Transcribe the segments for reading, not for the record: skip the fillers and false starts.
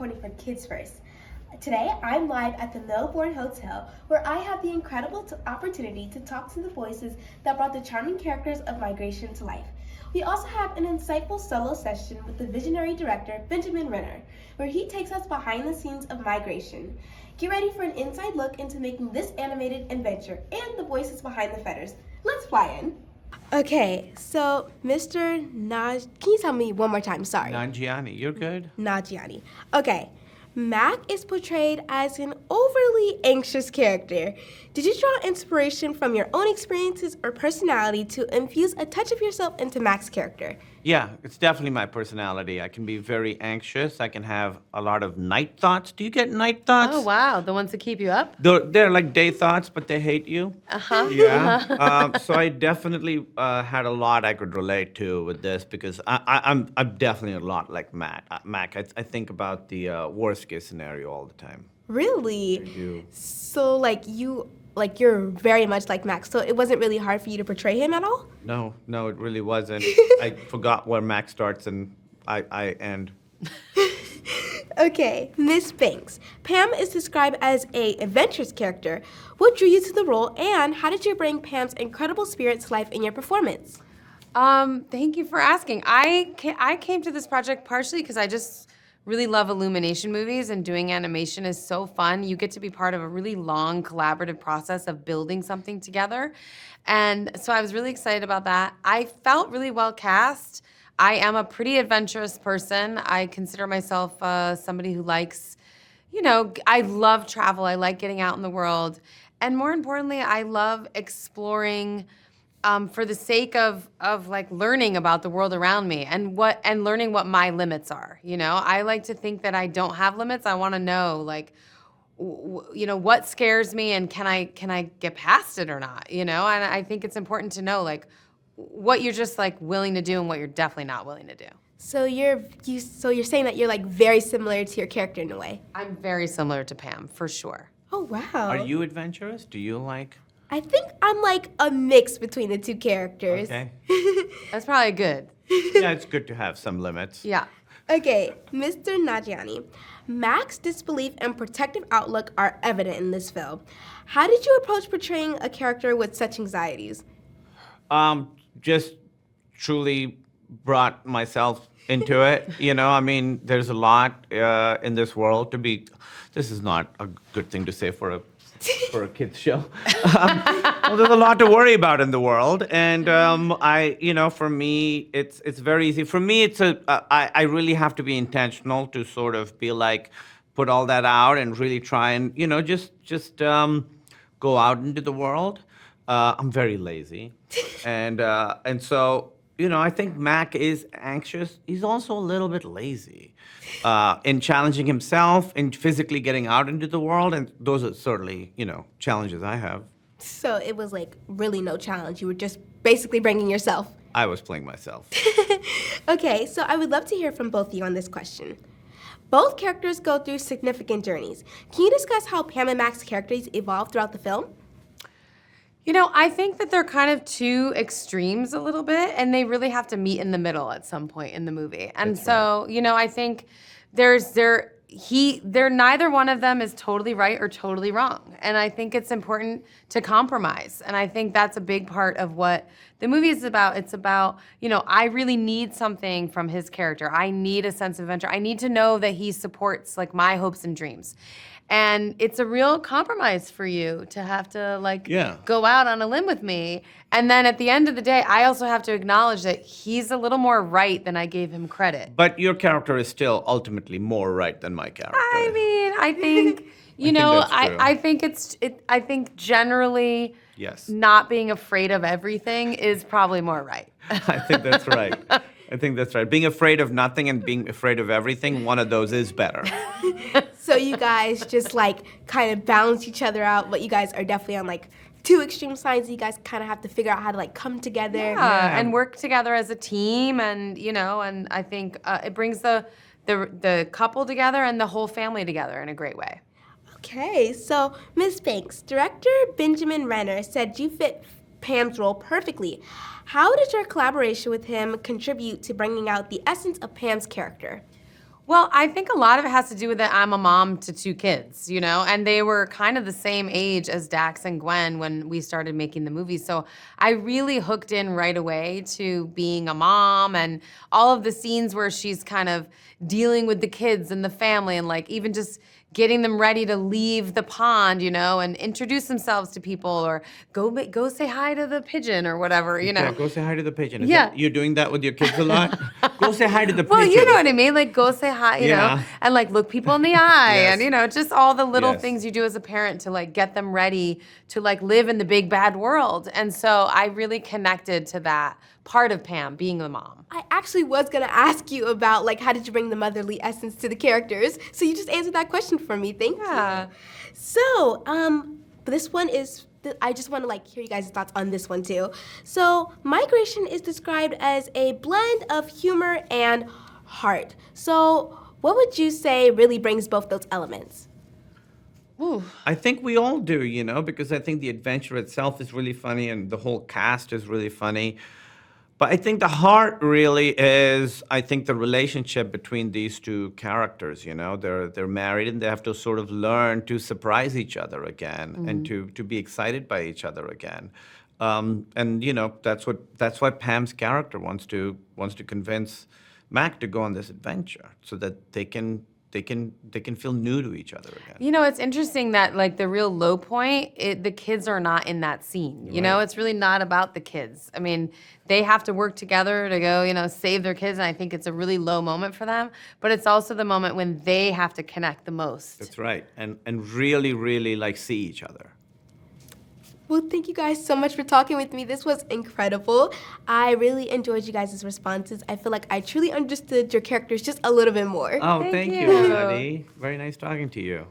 reporting for Kids First. Today, I'm live at the Melbourne Hotel, where I have the incredible opportunity to talk to the voices that brought the charming characters of Migration to life. We also have an insightful solo session with the visionary director, Benjamin Renner, where he takes us behind the scenes of Migration. Get ready for an inside look into making this animated adventure and the voices behind the feathers. Let's fly in. Okay, so Mr. can you tell me one more time? Sorry. Nanjiani, you're good? Nanjiani. Okay, Mac is portrayed as an overly anxious character. Did you draw inspiration from your own experiences or personality to infuse a touch of yourself into Mac's character? Yeah, it's definitely my personality. I can be very anxious. I can have a lot of night thoughts. Do you get night thoughts? Oh, wow. The ones that keep you up? They're like day thoughts, but they hate you. Uh-huh. Yeah. So I definitely had a lot I could relate to with this because I'm definitely a lot like Mac. I think about the worst case scenario all the time. Really? I do. So you're very much like Mac, so it wasn't really hard for you to portray him at all? No, it really wasn't. I forgot where Mac starts and I end. Okay, Miss Banks. Pam is described as a adventurous character. What drew you to the role, and how did you bring Pam's incredible spirit to life in your performance? Thank you for asking. I came to this project partially because I just really love illumination movies, and doing animation is so fun. You get to be part of a really long collaborative process of building something together. And so I was really excited about that. I felt really well cast. I am a pretty adventurous person. I consider myself somebody who likes, I love travel. I like getting out in the world. And more importantly, I love exploring for the sake of like learning about the world around me and learning what my limits are. I like to think that I don't have limits. I want to know what scares me and can I get past it or not? And I think it's important to know like what you're just like willing to do and what you're definitely not willing to do. So you're saying that you're like very similar to your character in a way. I'm very similar to Pam for sure. Oh wow. Are you adventurous? Do you like? I think I'm like a mix between the two characters. Okay. That's probably good. Yeah, it's good to have some limits. Yeah. Okay, Mr. Nanjiani. Mac's disbelief and protective outlook are evident in this film. How did you approach portraying a character with such anxieties? Just truly brought myself into it. There's a lot in this world to be. This is not a good thing to say for a kids show. Well, there's a lot to worry about in the world, and for me, it's very easy. For me, I really have to be intentional to sort of be like, put all that out and really try and just go out into the world. I'm very lazy, and so I think Mac is anxious. He's also a little bit lazy in challenging himself and physically getting out into the world, and those are certainly challenges I have. So it was like really no challenge. You were just basically bringing yourself. I was playing myself. Okay, so I would love to hear from both of you on this question. Both characters go through significant journeys. Can you discuss how Pam and Mac's characters evolve throughout the film? I think that they're kind of two extremes a little bit, and they really have to meet in the middle at some point in the movie. And That's so, right. I think neither one of them is totally right or totally wrong. And I think it's important to compromise. And I think that's a big part of what the movie is about. It's about, I really need something from his character. I need a sense of adventure. I need to know that he supports like my hopes and dreams. And it's a real compromise for you to have to go out on a limb with me. And then at the end of the day, I also have to acknowledge that he's a little more right than I gave him credit. But your character is still ultimately more right than my character. I mean, I think, I think generally Yes. not being afraid of everything is probably more right. I think that's right. Being afraid of nothing and being afraid of everything, one of those is better. So you guys just like kind of balance each other out, but you guys are definitely on like two extreme sides. You guys kind of have to figure out how to like come together. Yeah, and work together as a team, and and I think it brings the couple together and the whole family together in a great way. Okay, so Ms. Banks, director Benjamin Renner said you fit Pam's role perfectly. How did your collaboration with him contribute to bringing out the essence of Pam's character? Well, I think a lot of it has to do with that I'm a mom to 2 kids, you know, and they were kind of the same age as Dax and Gwen when we started making the movie. So I really hooked in right away to being a mom and all of the scenes where she's kind of dealing with the kids and the family and like even just getting them ready to leave the pond, you know, and introduce themselves to people or go say hi to the pigeon or whatever, you know. Yeah, go say hi to the pigeon. Yeah. You're doing that with your kids a lot? Go say hi to the Well, pigeon. you know what I mean. Like, go say hi, you know, Yeah. and like look people in the eye, Yes. and you know, just all the little Yes. things you do as a parent to like get them ready to like live in the big bad world. And so I really connected to that part of Pam being the mom. I actually was gonna ask you about like how did you bring the motherly essence to the characters? So you just answered that question for me. Thank Yeah. you. So, this one is. I just want to like hear you guys' thoughts on this one too. So, migration is described as a blend of humor and heart. So, what would you say really brings both those elements? Ooh. I think we all do, you know, because I think the adventure itself is really funny and the whole cast is really funny. But I think the heart really is, I think, the relationship between these two characters. You know, they're married and they have to sort of learn to surprise each other again and to be excited by each other again. And you know, that's why Pam's character wants to convince Mac to go on this adventure so that they can feel new to each other again. You know, it's interesting that like the real low point, the kids are not in that scene. You know, Right. it's really not about the kids. I mean, they have to work together to go, you know, save their kids, and I think it's a really low moment for them. But it's also the moment when they have to connect the most. That's right, and really, really like see each other. Well, thank you guys so much for talking with me. This was incredible. I really enjoyed you guys' responses. I feel like I truly understood your characters just a little bit more. Oh, Thank thank you, you. Hanadie. Very nice talking to you.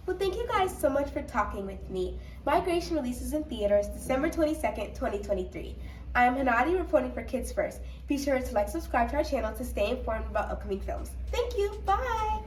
Well, thank you guys so much for talking with me. Migration releases in theaters December 22nd, 2023. I am Hanadie reporting for Kids First. Be sure to like, subscribe to our channel to stay informed about upcoming films. Thank you. Bye.